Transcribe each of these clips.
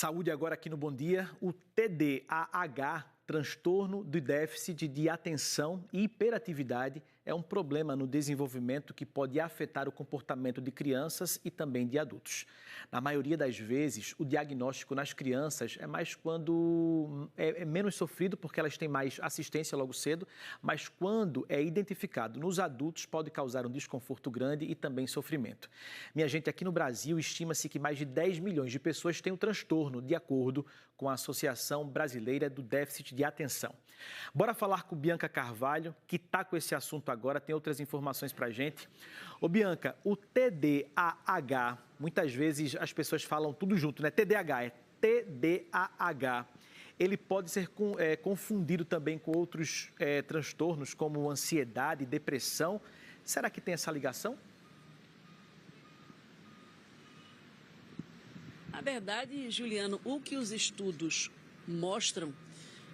Saúde agora aqui no Bom Dia. O TDAH, transtorno do déficit de atenção e hiperatividade, é um problema no desenvolvimento que pode afetar o comportamento de crianças e também de adultos. Na maioria das vezes, o diagnóstico nas crianças é mais quando é menos sofrido, porque elas têm mais assistência logo cedo, mas quando é identificado nos adultos, pode causar um desconforto grande e também sofrimento. Minha gente, aqui no Brasil, estima-se que mais de 10 milhões de pessoas têm o transtorno, de acordo com a Associação Brasileira do Déficit de Atenção. Bora falar com Bianca Carvalho, que está com esse assunto agora, tem outras informações para a gente. Ô Bianca, o TDAH, muitas vezes as pessoas falam tudo junto, né? TDAH, é TDAH. Ele pode ser confundido também com outros transtornos, como ansiedade, depressão. Será que tem essa ligação? Na verdade, Juliano, o que os estudos mostram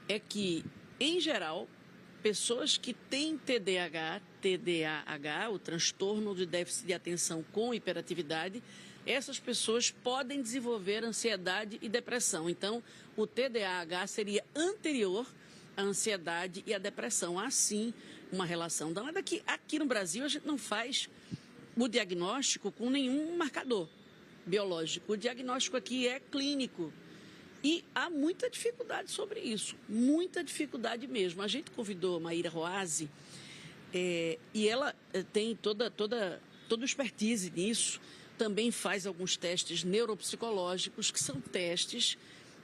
é que, em geral, pessoas que têm TDAH, o transtorno de déficit de atenção com hiperatividade, essas pessoas podem desenvolver ansiedade e depressão. Então, o TDAH seria anterior à ansiedade e à depressão. Há, sim, uma relação. Danada que aqui no Brasil a gente não faz o diagnóstico com nenhum marcador biológico. O diagnóstico aqui é clínico. E há muita dificuldade sobre isso, muita dificuldade mesmo. A gente convidou a Maíra Roazzi e ela tem toda expertise nisso, também faz alguns testes neuropsicológicos, que são testes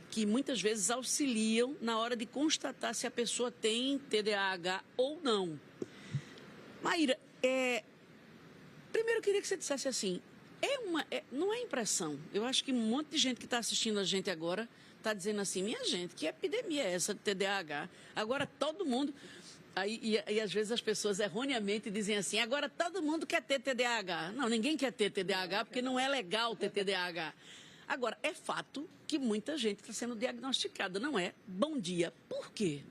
que muitas vezes auxiliam na hora de constatar se a pessoa tem TDAH ou não. Maíra, primeiro eu queria que você dissesse assim, não é impressão. Eu acho que um monte de gente que está assistindo a gente agora está dizendo assim, minha gente, que epidemia é essa de TDAH? Agora todo mundo... E às vezes as pessoas erroneamente dizem assim, agora todo mundo quer ter TDAH. Não, ninguém quer ter TDAH porque não é legal ter TDAH. Agora, é fato que muita gente está sendo diagnosticada, não é? Bom dia. Por quê?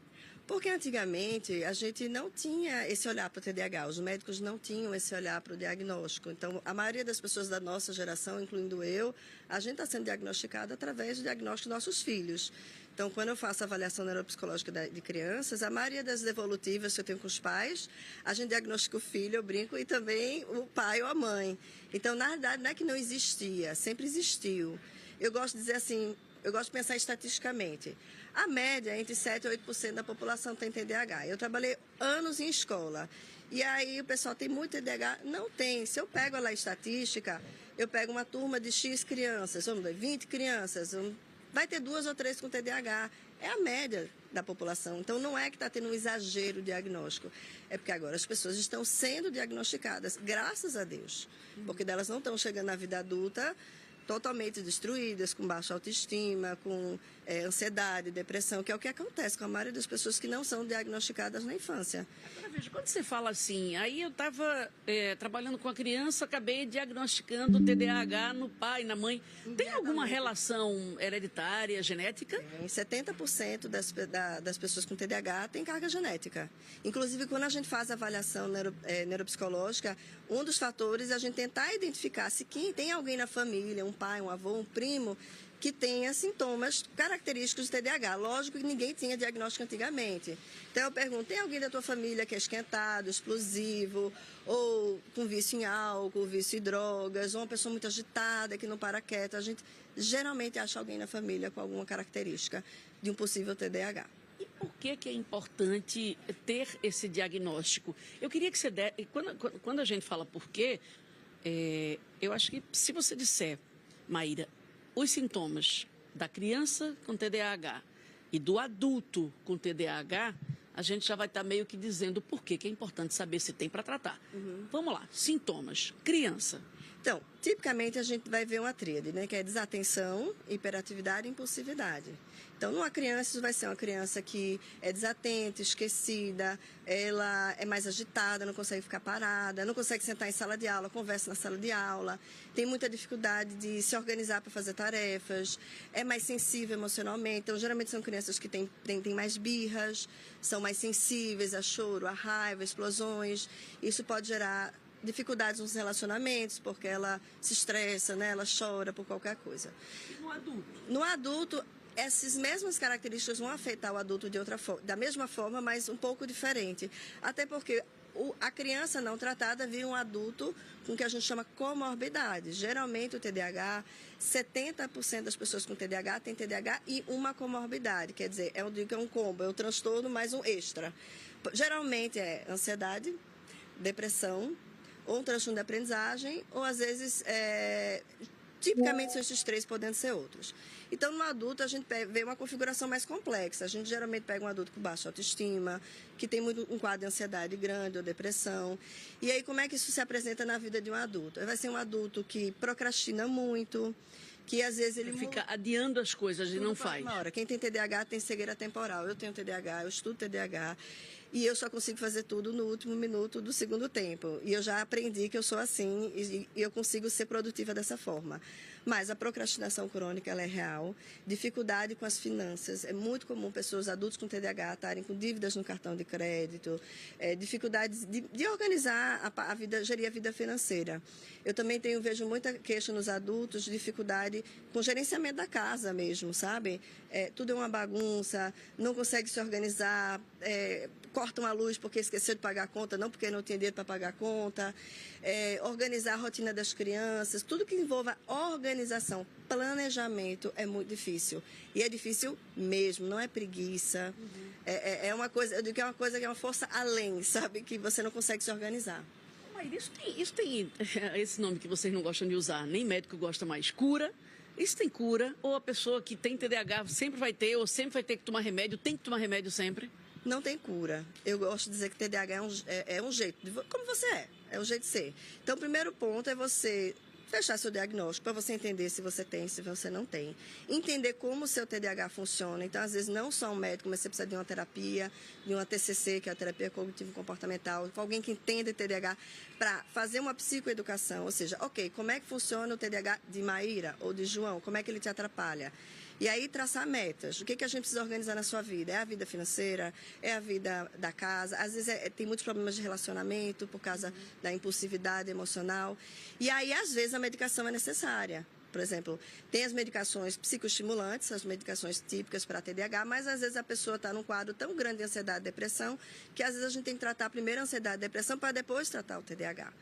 Porque antigamente a gente não tinha esse olhar para o TDAH, os médicos não tinham esse olhar para o diagnóstico. Então, a maioria das pessoas da nossa geração, incluindo eu, a gente está sendo diagnosticado através do diagnóstico dos nossos filhos. Então, quando eu faço a avaliação neuropsicológica de crianças, a maioria das evolutivas que eu tenho com os pais, a gente diagnostica o filho, eu brinco, e também o pai ou a mãe. Então, na verdade, não é que não existia, sempre existiu. Eu gosto de dizer assim, eu gosto de pensar estatisticamente. A média, entre 7% e 8% da população tem TDAH. Eu trabalhei anos em escola. E aí o pessoal tem muito TDAH? Não tem. Se eu pego lá a estatística, eu pego uma turma de X crianças, vamos dizer, 20 crianças, vai ter 2 ou 3 com TDAH. É a média da população. Então não é que está tendo um exagero diagnóstico. É porque agora as pessoas estão sendo diagnosticadas, graças a Deus. Porque elas não estão chegando na vida adulta totalmente destruídas, com baixa autoestima, com ansiedade, depressão, que é o que acontece com a maioria das pessoas que não são diagnosticadas na infância. Agora, veja, quando você fala assim, aí eu estava trabalhando com a criança, acabei diagnosticando TDAH no pai, na mãe. Tem alguma relação hereditária, genética? Tem. 70% das pessoas com TDAH têm carga genética. Inclusive, quando a gente faz a avaliação neuropsicológica, um dos fatores é a gente tentar identificar se tem alguém na família, um pai, um avô, um primo, que tenha sintomas característicos de TDAH. Lógico que ninguém tinha diagnóstico antigamente. Então eu pergunto, tem alguém da tua família que é esquentado, explosivo, ou com vício em álcool, vício em drogas, ou uma pessoa muito agitada, que não para quieta? A gente geralmente acha alguém na família com alguma característica de um possível TDAH. E por que é importante ter esse diagnóstico? Eu queria que você desse... Quando a gente fala por quê, eu acho que se você disser, Maíra, os sintomas da criança com TDAH e do adulto com TDAH, a gente já vai estar meio que dizendo por que é importante saber se tem para tratar. Vamos lá, sintomas. Criança. Então, tipicamente a gente vai ver uma tríade, né? Que é desatenção, hiperatividade e impulsividade. Então, numa criança, isso vai ser uma criança que é desatenta, esquecida, ela é mais agitada, não consegue ficar parada, não consegue sentar em sala de aula, conversa na sala de aula, tem muita dificuldade de se organizar para fazer tarefas, é mais sensível emocionalmente. Então, geralmente são crianças que têm mais birras, são mais sensíveis a choro, a raiva, explosões. Isso pode gerar dificuldades nos relacionamentos, porque ela se estressa, né? Ela chora por qualquer coisa. E no adulto? No adulto, essas mesmas características vão afetar o adulto da mesma forma, mas um pouco diferente. Até porque a criança não tratada vira um adulto com o que a gente chama comorbidade. Geralmente o TDAH, 70% das pessoas com TDAH têm TDAH e uma comorbidade. Quer dizer, é um combo, é um transtorno mais um extra. Geralmente é ansiedade, depressão, ou um transtorno de aprendizagem, ou às vezes, tipicamente são esses três, podendo ser outros. Então, no adulto, a gente vê uma configuração mais complexa. A gente geralmente pega um adulto com baixa autoestima, que tem um quadro de ansiedade grande ou depressão. E aí, como é que isso se apresenta na vida de um adulto? Vai ser um adulto que procrastina muito, que às vezes ele fica adiando as coisas e não faz. Quem tem TDAH tem cegueira temporal. Eu tenho TDAH, eu estudo TDAH. E eu só consigo fazer tudo no último minuto do segundo tempo. E eu já aprendi que eu sou assim e eu consigo ser produtiva dessa forma. Mas a procrastinação crônica, ela é real. Dificuldade com as finanças. É muito comum pessoas adultos com TDAH estarem com dívidas no cartão de crédito. Dificuldades de organizar a vida, gerir a vida financeira. Eu também vejo muita queixa nos adultos de dificuldade com gerenciamento da casa mesmo, sabe? Tudo é uma bagunça, não consegue se organizar, cortam a luz porque esqueceu de pagar a conta, não porque não tinha dinheiro para pagar a conta, organizar a rotina das crianças, tudo que envolva organização, planejamento é muito difícil. E é difícil mesmo, não é preguiça. É uma coisa, eu digo que é uma coisa que é uma força além, sabe? Que você não consegue se organizar. Mas isso tem esse nome que vocês não gostam de usar, nem médico gosta mais, cura. Isso tem cura? Ou a pessoa que tem TDAH sempre vai ter, ou sempre vai ter que tomar remédio, tem que tomar remédio sempre? Não tem cura. Eu gosto de dizer que TDAH é um jeito, como você é um jeito de ser. Então, o primeiro ponto é você fechar seu diagnóstico, para você entender se você tem, se você não tem. Entender como o seu TDAH funciona. Então, às vezes, não só um médico, mas você precisa de uma terapia, de uma TCC, que é a terapia cognitivo-comportamental, com alguém que entenda TDAH, para fazer uma psicoeducação. Ou seja, ok, como é que funciona o TDAH de Maíra ou de João? Como é que ele te atrapalha? E aí traçar metas. O que a gente precisa organizar na sua vida? É a vida financeira? É a vida da casa? Às vezes tem muitos problemas de relacionamento por causa da impulsividade emocional. E aí, às vezes, a medicação é necessária. Por exemplo, tem as medicações psicoestimulantes, as medicações típicas para TDAH, mas às vezes a pessoa está num quadro tão grande de ansiedade e depressão que às vezes a gente tem que tratar primeiro a ansiedade e depressão para depois tratar o TDAH.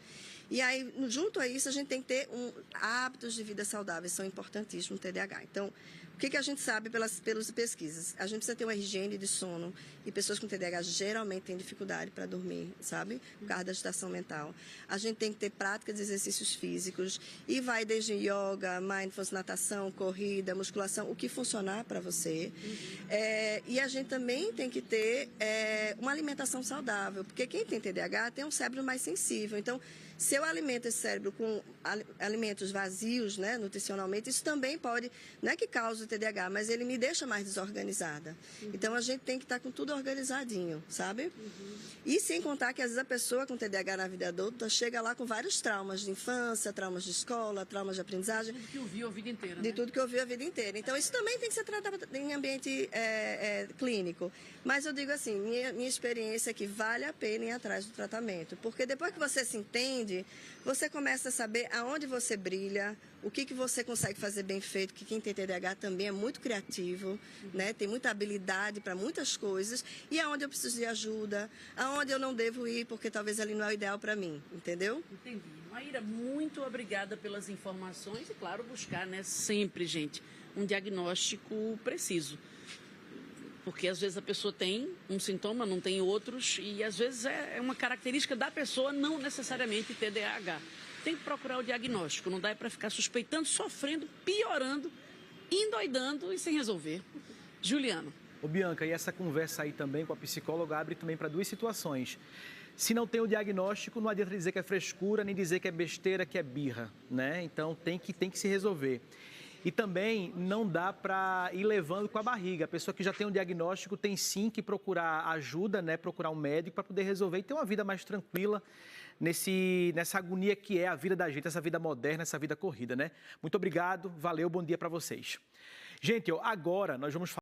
E aí, junto a isso, a gente tem que ter hábitos de vida saudáveis, são importantíssimos no TDAH. Então, o que a gente sabe pelas pesquisas? A gente precisa ter uma higiene de sono e pessoas com TDAH geralmente têm dificuldade para dormir, sabe? Por causa da agitação mental. A gente tem que ter prática de exercícios físicos e vai desde yoga, mindfulness, natação, corrida, musculação, o que funcionar para você. E a gente também tem que ter uma alimentação saudável, porque quem tem TDAH tem um cérebro mais sensível. Então, se eu alimento esse cérebro com alimentos vazios, né, nutricionalmente, isso também pode, não é que cause o TDAH, mas ele me deixa mais desorganizada. Então, a gente tem que estar com tudo organizadinho, sabe? E sem contar que, às vezes, a pessoa com TDAH na vida adulta chega lá com vários traumas de infância, traumas de escola, traumas de aprendizagem. De tudo que ouviu a vida inteira, né? De tudo que ouviu a vida inteira. Então, isso também tem que ser tratado em ambiente clínico. Mas eu digo assim, minha experiência é que vale a pena ir atrás do tratamento. Porque depois que você se entende, você começa a saber aonde você brilha, o que você consegue fazer bem feito, que quem tem TDAH também é muito criativo, né? Tem muita habilidade para muitas coisas, e aonde eu preciso de ajuda, aonde eu não devo ir, porque talvez ali não é o ideal para mim, entendeu? Entendi. Maíra, muito obrigada pelas informações e, claro, buscar, né, sempre, gente, um diagnóstico preciso. Porque às vezes a pessoa tem um sintoma, não tem outros, e às vezes é uma característica da pessoa, não necessariamente TDAH. Tem que procurar o diagnóstico, não dá para ficar suspeitando, sofrendo, piorando, endoidando e sem resolver. Juliano. Ô Bianca, e essa conversa aí também com a psicóloga abre também para duas situações. Se não tem o diagnóstico, não adianta dizer que é frescura, nem dizer que é besteira, que é birra, né? Então tem que se resolver. E também não dá para ir levando com a barriga. A pessoa que já tem um diagnóstico tem sim que procurar ajuda, né? Procurar um médico para poder resolver e ter uma vida mais tranquila nessa agonia que é a vida da gente, essa vida moderna, essa vida corrida, né? Muito obrigado, valeu, bom dia para vocês. Gente, agora nós vamos falar